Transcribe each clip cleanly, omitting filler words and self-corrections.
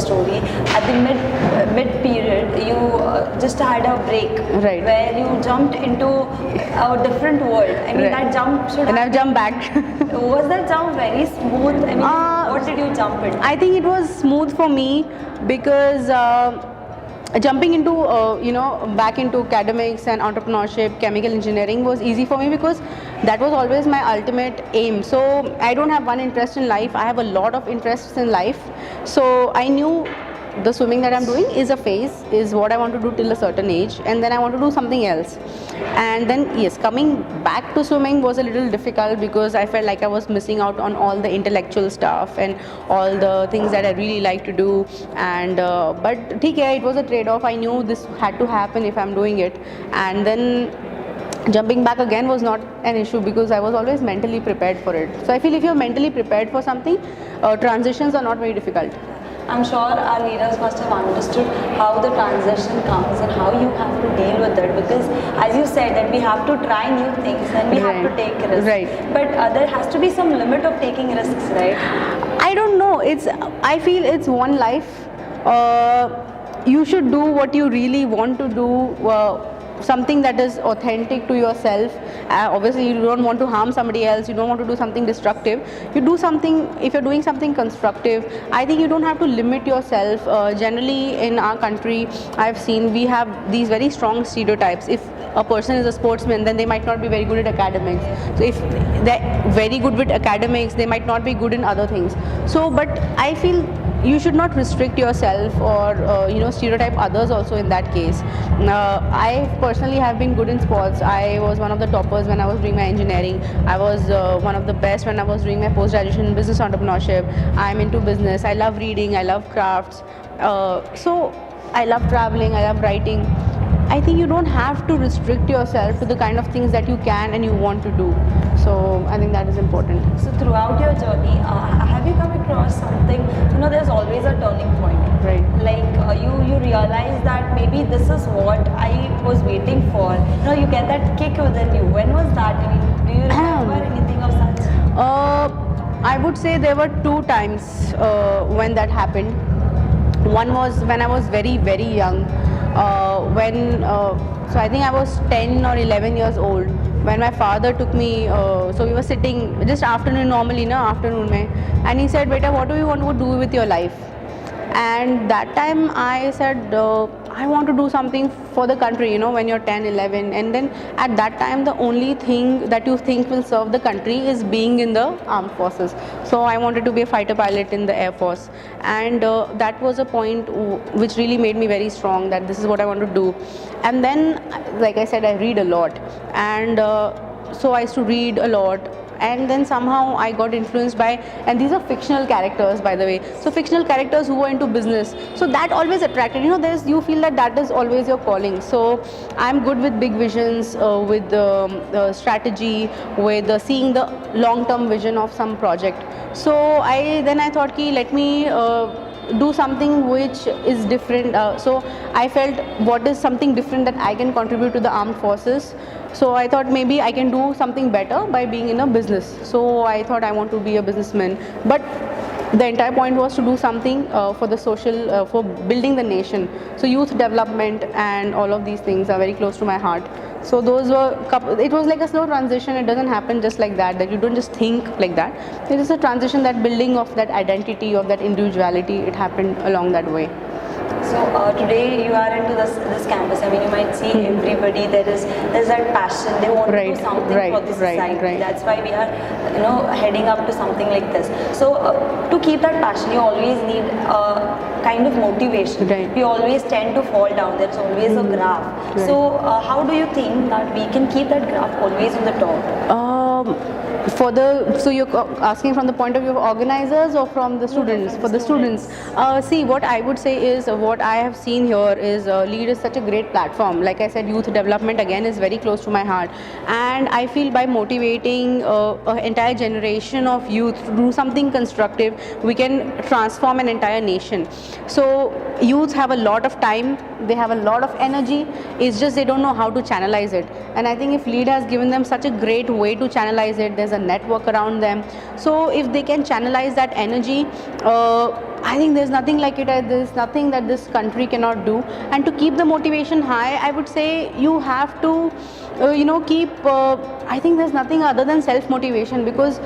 story. At the mid period, you just had a break, Right. where you jumped into a different world. I mean, Right. that jump should. And have I've jumped back. Was that jump very smooth? I mean, what did you jump into? I think it was smooth for me because jumping into back into academics and entrepreneurship, chemical engineering was easy for me because that was always my ultimate aim. So I don't have one interest in life, I have a lot of interests in life. So I knew the swimming that I'm doing is a phase, is what I want to do till a certain age, and then I want to do something else. And then yes, coming back to swimming was a little difficult because I felt like I was missing out on all the intellectual stuff and all the things that I really like to do. And but it was a trade-off. I knew this had to happen if I'm doing it. And then jumping back again was not an issue because I was always mentally prepared for it. So I feel if you're mentally prepared for something, transitions are not very difficult. I'm sure our leaders must have understood how the transition comes and how you have to deal with it, because as you said that we have to try new things and we have to take risks. Right. But there has to be some limit of taking risks, right? I don't know. I feel it's one life. You should do what you really want to do. Something that is authentic to yourself. Obviously, you don't want to harm somebody else. You don't want to do something destructive. You do something, if you're doing something constructive, I think you don't have to limit yourself. Generally, in our country, I've seen we have these very strong stereotypes. If a person is a sportsman, then they might not be very good at academics. So if they're very good with academics, they might not be good in other things. So, but I feel you should not restrict yourself or stereotype others also in that case. I personally have been good in sports. I was one of the toppers when I was doing my engineering. I was one of the best when I was doing my post-graduation in business entrepreneurship. I'm into business. I love reading. I love crafts. So I love traveling. I love writing. I think you don't have to restrict yourself to the kind of things that you can and you want to do. So I think that is important. So throughout your journey, have you come across something, there's always a turning point. Right. Like you realize that maybe this is what I was waiting for. You get that kick within you. When was that? I mean, do you remember anything of such? I would say there were two times when that happened. One was when I was very, very young. So I think I was 10 or 11 years old when my father took me. So we were sitting just afternoon normally, afternoon mein, and he said, "Beta, what do you want to do with your life?" And that time I said, I want to do something for the country, when you're 10, 11. And then at that time, the only thing that you think will serve the country is being in the armed forces. So I wanted to be a fighter pilot in the Air Force. And that was a point which really made me very strong that this is what I want to do. And then, like I said, I read a lot. And so I used to read a lot. And then somehow I got influenced by, and these are fictional characters, by the way, so fictional characters who were into business, so that always attracted, you feel that is always your calling. So I'm good with big visions, with the strategy, with seeing the long-term vision of some project. So I thought, let me do something which is different. So I felt, what is something different that I can contribute to the armed forces? So I thought maybe I can do something better by being in a business. So I thought I want to be a businessman. But the entire point was to do something for the social, for building the nation. So youth development and all of these things are very close to my heart. So those were, it was like a slow transition. It doesn't happen just like that you don't just think like that. It is a transition, that building of that identity, of that individuality, it happened along that way. So today you are into this campus. I mean, you might see everybody, there's that passion. They want to do something for the society. That's why we are, heading up to something like this. So to keep that passion, you always need a kind of motivation. We always tend to fall down. There's always a graph. So how do you think that we can keep that graph always on the top? So you're asking from the point of view of organizers or from the students? For the students. See, what I would say is, what I have seen here is LEAD is such a great platform. Like I said, youth development again is very close to my heart. And I feel by motivating an entire generation of youth to do something constructive, we can transform an entire nation. So youths have a lot of time, they have a lot of energy, it's just they don't know how to channelize it. And I think if LEAD has given them such a great way to channelize it, there's a network around them. So if they can channelize that energy, I think there's nothing like it. There's nothing that this country cannot do. And to keep the motivation high, I would say you have to, keep. I think there's nothing other than self motivation, because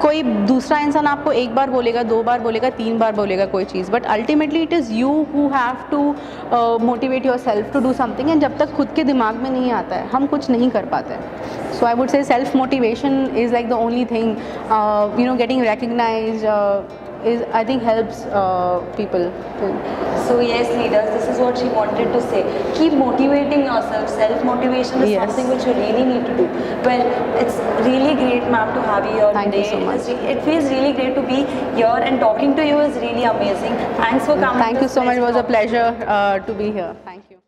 कोई दूसरा इंसान आपको एक बार बोलेगा, 2 बार बोलेगा, 3 बार बोलेगा कोई चीज़, but ultimately it is you who have to motivate yourself to do something. And जब तक खुद के दिमाग में नहीं आता है, हम कुछ नहीं कर पाते. So I would say self motivation is like the only thing. Getting recognized is, I think, helps people. So yes, leaders, this is what she wanted to say. Keep motivating yourself. Self motivation is something which you really need to do. Well, it's really great, ma'am, to have you here Thank today. you so much. It feels really great to be here, and talking to you is really amazing. Thanks for coming. Thank you so much. It was a pleasure to be here. Thank you.